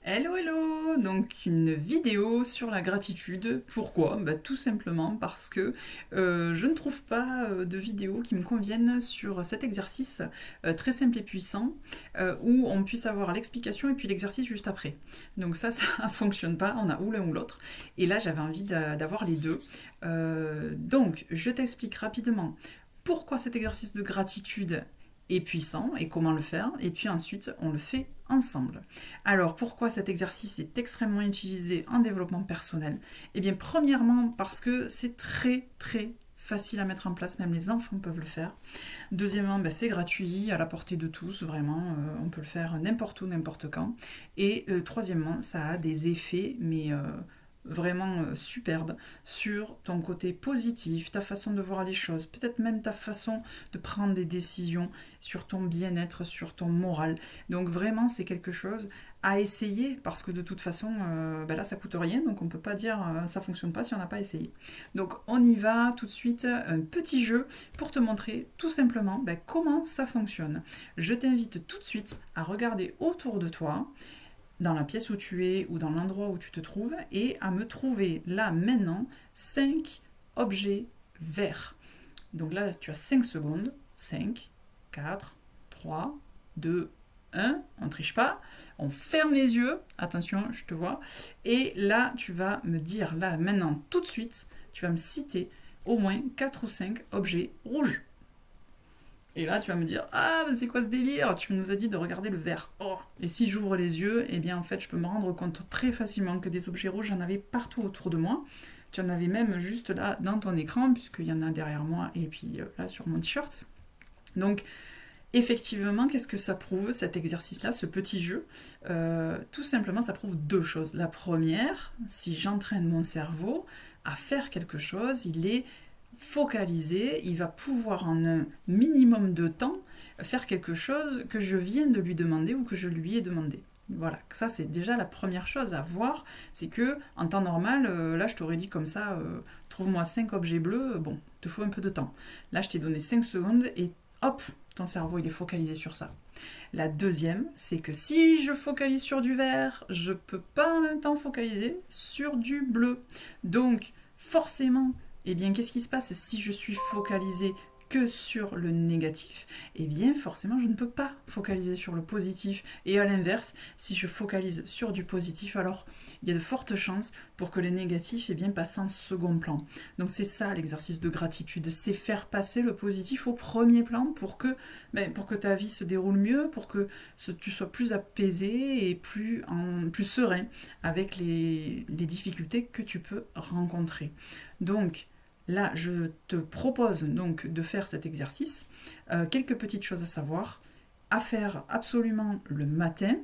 Hello hello! Donc une vidéo sur la gratitude. Pourquoi? Tout simplement parce que je ne trouve pas de vidéos qui me conviennent sur cet exercice très simple et puissant où on puisse avoir l'explication et puis l'exercice juste après. Donc ça ne fonctionne pas, on a ou l'un ou l'autre. Et là j'avais envie d'avoir les deux. Donc je t'explique rapidement pourquoi cet exercice de gratitude est puissant et comment le faire, et puis ensuite on le fait ensemble. Alors pourquoi cet exercice est extrêmement utilisé en développement personnel? Eh bien premièrement parce que c'est très très facile à mettre en place, même les enfants peuvent le faire. Deuxièmement, c'est gratuit, à la portée de tous, vraiment, on peut le faire n'importe où, n'importe quand. Et troisièmement, ça a des effets, mais vraiment superbes sur ton côté positif, ta façon de voir les choses, peut-être même ta façon de prendre des décisions, sur ton bien-être, sur ton moral. Donc vraiment, c'est quelque chose à essayer parce que de toute façon, là, ça coûte rien, donc on peut pas dire ça fonctionne pas si on n'a pas essayé. Donc on y va tout de suite, un petit jeu pour te montrer tout simplement comment ça fonctionne. Je t'invite tout de suite à regarder autour de toi, dans la pièce où tu es ou dans l'endroit où tu te trouves, et à me trouver là maintenant 5 objets verts. Donc là, tu as 5 secondes. 5, 4, 3, 2, 1. On ne triche pas. On ferme les yeux. Attention, je te vois. Et là, tu vas me dire, là, maintenant, tout de suite, tu vas me citer au moins 4 ou 5 objets rouges. Et là, tu vas me dire, ah, c'est quoi ce délire? Tu nous as dit de regarder le vert. Oh. Et si j'ouvre les yeux, eh bien, en fait, je peux me rendre compte très facilement que des objets rouges, j'en avais partout autour de moi. Tu en avais même juste là dans ton écran, puisqu'il y en a derrière moi et puis là sur mon t-shirt. Donc, effectivement, qu'est-ce que ça prouve, cet exercice-là, ce petit jeu? Tout simplement, ça prouve deux choses. La première, si j'entraîne mon cerveau à faire quelque chose, il est focalisé, il va pouvoir en un minimum de temps faire quelque chose que je viens de lui demander ou que je lui ai demandé. Voilà, ça c'est déjà la première chose à voir, c'est que en temps normal, là je t'aurais dit comme ça, trouve-moi 5 objets bleus, bon, il te faut un peu de temps. Là je t'ai donné 5 secondes et hop, ton cerveau il est focalisé sur ça. La deuxième, c'est que si je focalise sur du vert, je peux pas en même temps focaliser sur du bleu. Donc forcément, eh bien, qu'est-ce qui se passe si je suis focalisée que sur le négatif? Eh bien, forcément, je ne peux pas focaliser sur le positif. Et à l'inverse, si je focalise sur du positif, alors il y a de fortes chances pour que les négatifs passent en second plan. Donc c'est ça l'exercice de gratitude, c'est faire passer le positif au premier plan pour que ta vie se déroule mieux, pour que tu sois plus apaisé et plus serein avec les difficultés que tu peux rencontrer. Donc, là, je te propose donc de faire cet exercice. Quelques petites choses à savoir, à faire absolument le matin,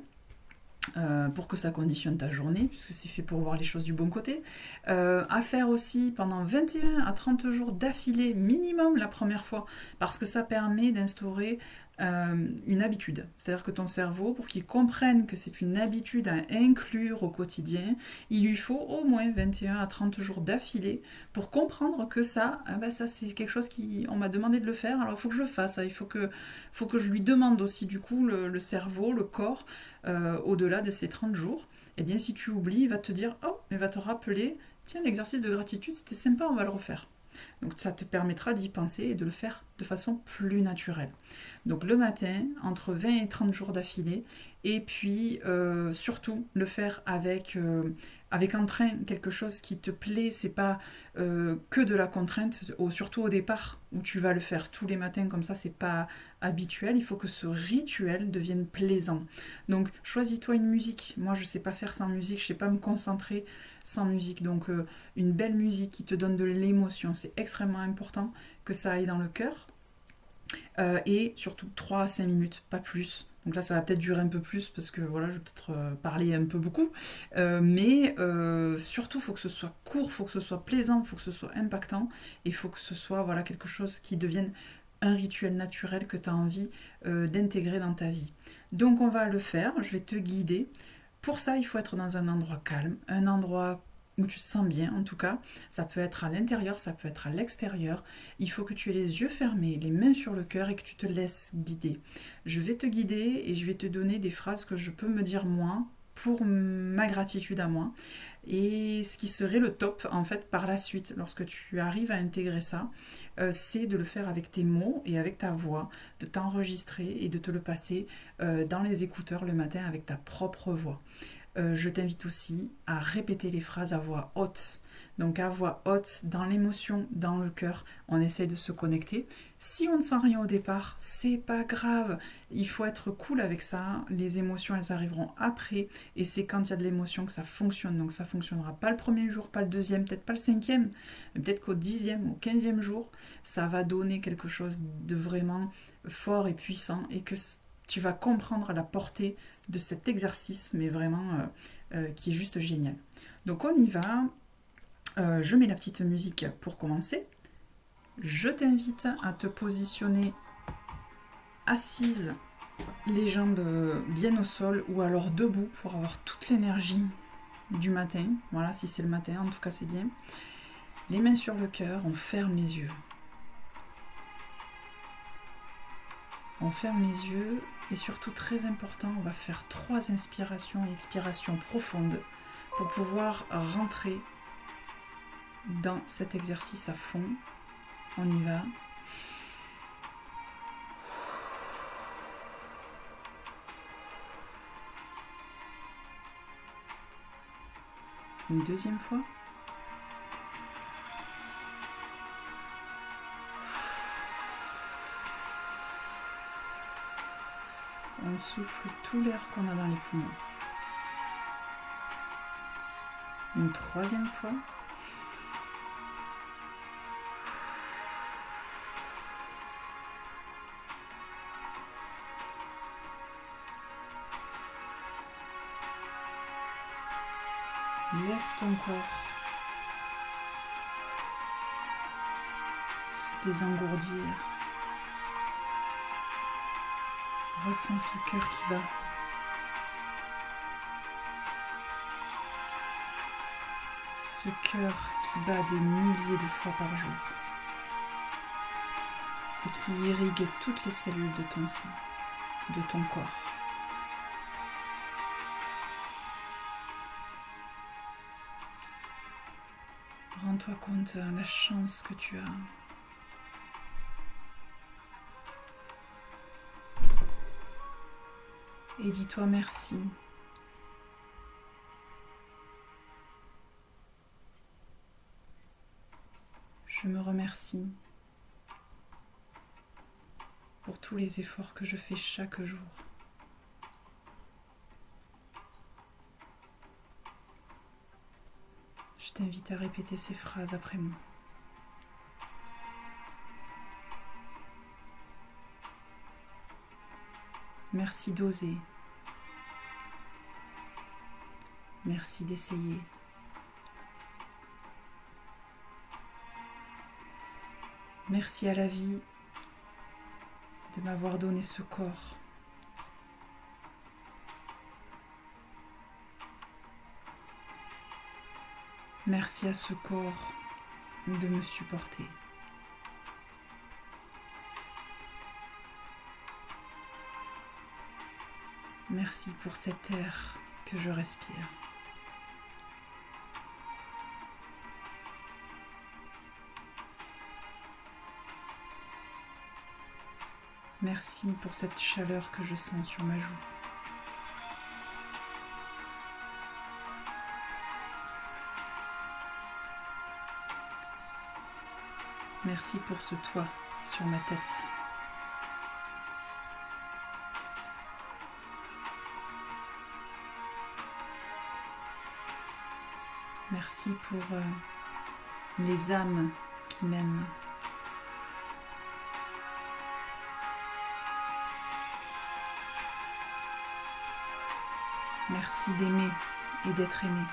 pour que ça conditionne ta journée, puisque c'est fait pour voir les choses du bon côté. À faire aussi pendant 21 à 30 jours d'affilée, minimum la première fois, parce que ça permet d'instaurer une habitude. C'est-à-dire que ton cerveau, pour qu'il comprenne que c'est une habitude à inclure au quotidien, il lui faut au moins 21 à 30 jours d'affilée pour comprendre que ça, ça c'est quelque chose on m'a demandé de le faire, alors il faut que je le fasse. Il faut que je lui demande aussi du coup le cerveau, le corps, au-delà de ces 30 jours. Eh bien si tu oublies, il va te dire, oh, il va te rappeler, tiens, l'exercice de gratitude, c'était sympa, on va le refaire. Donc ça te permettra d'y penser et de le faire de façon plus naturelle. Donc le matin, entre 20 et 30 jours d'affilée, et puis surtout le faire avec entrain, quelque chose qui te plaît, c'est pas que de la contrainte, surtout au départ, où tu vas le faire tous les matins comme ça, c'est pas habituel, il faut que ce rituel devienne plaisant. Donc choisis-toi une musique, moi je sais pas faire sans musique, je sais pas me concentrer sans musique, donc une belle musique qui te donne de l'émotion, c'est extrêmement important que ça aille dans le cœur. Et surtout 3 à 5 minutes, pas plus. Donc là, ça va peut-être durer un peu plus parce que voilà, je vais peut-être parler un peu beaucoup. Mais surtout, il faut que ce soit court, il faut que ce soit plaisant, il faut que ce soit impactant. Et il faut que ce soit voilà, quelque chose qui devienne un rituel naturel que tu as envie d'intégrer dans ta vie. Donc on va le faire, je vais te guider. Pour ça, il faut être dans un endroit calme, un endroit où tu te sens bien en tout cas. Ça peut être à l'intérieur, ça peut être à l'extérieur. Il faut que tu aies les yeux fermés, les mains sur le cœur et que tu te laisses guider. Je vais te guider et je vais te donner des phrases que je peux me dire moi pour ma gratitude à moi. Et ce qui serait le top en fait par la suite, lorsque tu arrives à intégrer ça, c'est de le faire avec tes mots et avec ta voix, de t'enregistrer et de te le passer dans les écouteurs le matin avec ta propre voix. Je t'invite aussi à répéter les phrases à voix haute. Donc à voix haute, dans l'émotion, dans le cœur, on essaie de se connecter. Si on ne sent rien au départ, c'est pas grave. Il faut être cool avec ça. Les émotions, elles arriveront après. Et c'est quand il y a de l'émotion que ça fonctionne. Donc ça fonctionnera pas le premier jour, pas le deuxième, peut-être pas le cinquième, mais peut-être qu'au 10e, au 15e jour, ça va donner quelque chose de vraiment fort et puissant et que tu vas comprendre la portée de cet exercice, mais vraiment qui est juste génial. Donc on y va. Je mets la petite musique pour commencer. Je t'invite à te positionner assise, les jambes bien au sol ou alors debout pour avoir toute l'énergie du matin. Voilà, si c'est le matin, en tout cas c'est bien. Les mains sur le cœur, on ferme les yeux. On ferme les yeux et surtout très important, on va faire 3 inspirations et expirations profondes pour pouvoir rentrer dans cet exercice à fond. On y va. Une deuxième fois. On souffle tout l'air qu'on a dans les poumons. Une troisième fois. Laisse ton corps se désengourdir. Ressens ce cœur qui bat. Ce cœur qui bat des milliers de fois par jour et qui irrigue toutes les cellules de ton sein, de ton corps. Rends-toi compte de la chance que tu as. Et dis-toi merci. Je me remercie pour tous les efforts que je fais chaque jour. Je t'invite à répéter ces phrases après moi. Merci d'oser. Merci d'essayer. Merci à la vie de m'avoir donné ce corps. Merci à ce corps de me supporter. Merci pour cet air que je respire. Merci pour cette chaleur que je sens sur ma joue. Merci pour ce toit sur ma tête. Merci pour les âmes qui m'aiment. Merci d'aimer et d'être aimé.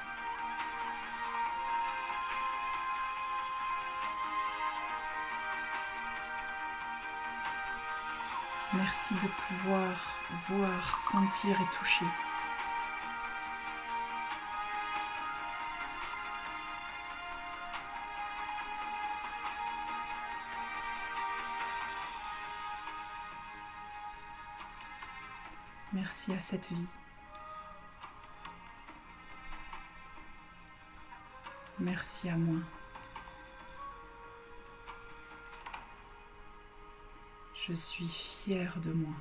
Merci de pouvoir voir, sentir et toucher. Merci à cette vie. Merci à moi. Je suis fière de moi.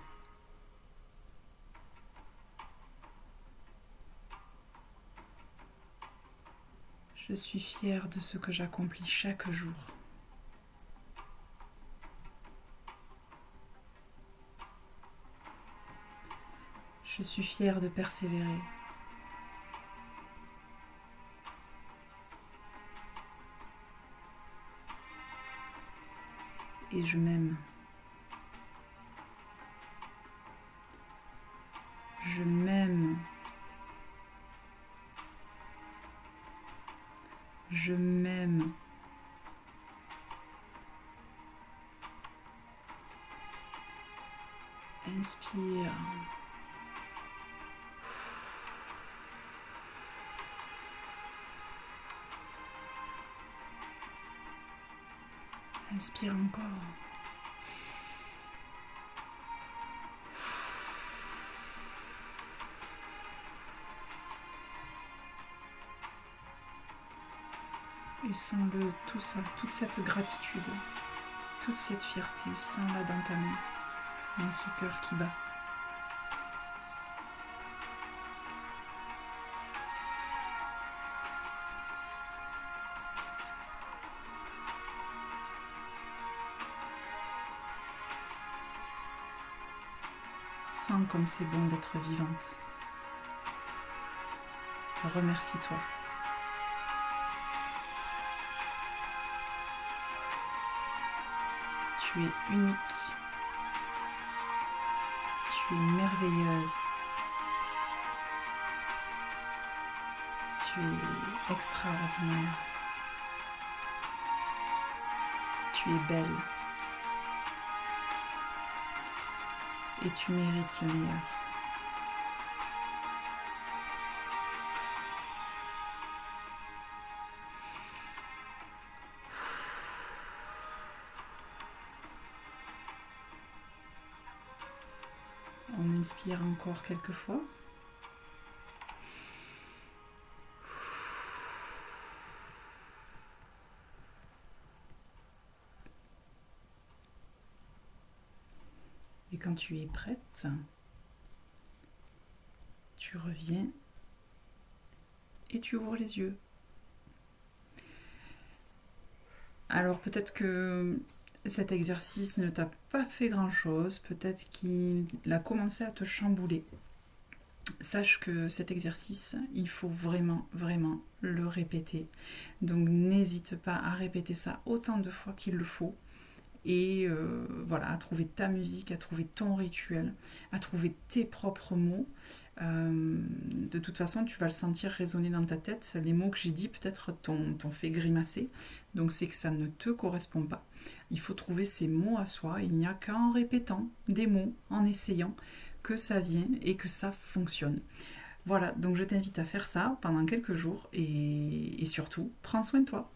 Je suis fière de ce que j'accomplis chaque jour. Je suis fière de persévérer. Et je m'aime. Je m'aime. Je m'aime. Inspire. Inspire encore. Et sens-le, tout ça, toute cette gratitude, toute cette fierté, sens-la dans ta main, dans ce cœur qui bat. Sens comme c'est bon d'être vivante. Remercie-toi. Tu es unique. Tu es merveilleuse. Tu es extraordinaire. Tu es belle. Et tu mérites le meilleur. On inspire encore quelques fois. Et quand tu es prête, tu reviens et tu ouvres les yeux. Alors peut-être que cet exercice ne t'a pas fait grand-chose, peut-être qu'il a commencé à te chambouler. Sache que cet exercice, il faut vraiment, vraiment le répéter. Donc n'hésite pas à répéter ça autant de fois qu'il le faut. Et voilà, à trouver ta musique, à trouver ton rituel, à trouver tes propres mots. De toute façon, tu vas le sentir résonner dans ta tête. Les mots que j'ai dit peut-être t'ont fait grimacer. Donc c'est que ça ne te correspond pas. Il faut trouver ces mots à soi. Il n'y a qu'en répétant des mots, en essayant, que ça vient et que ça fonctionne. Voilà, donc je t'invite à faire ça pendant quelques jours et surtout, prends soin de toi.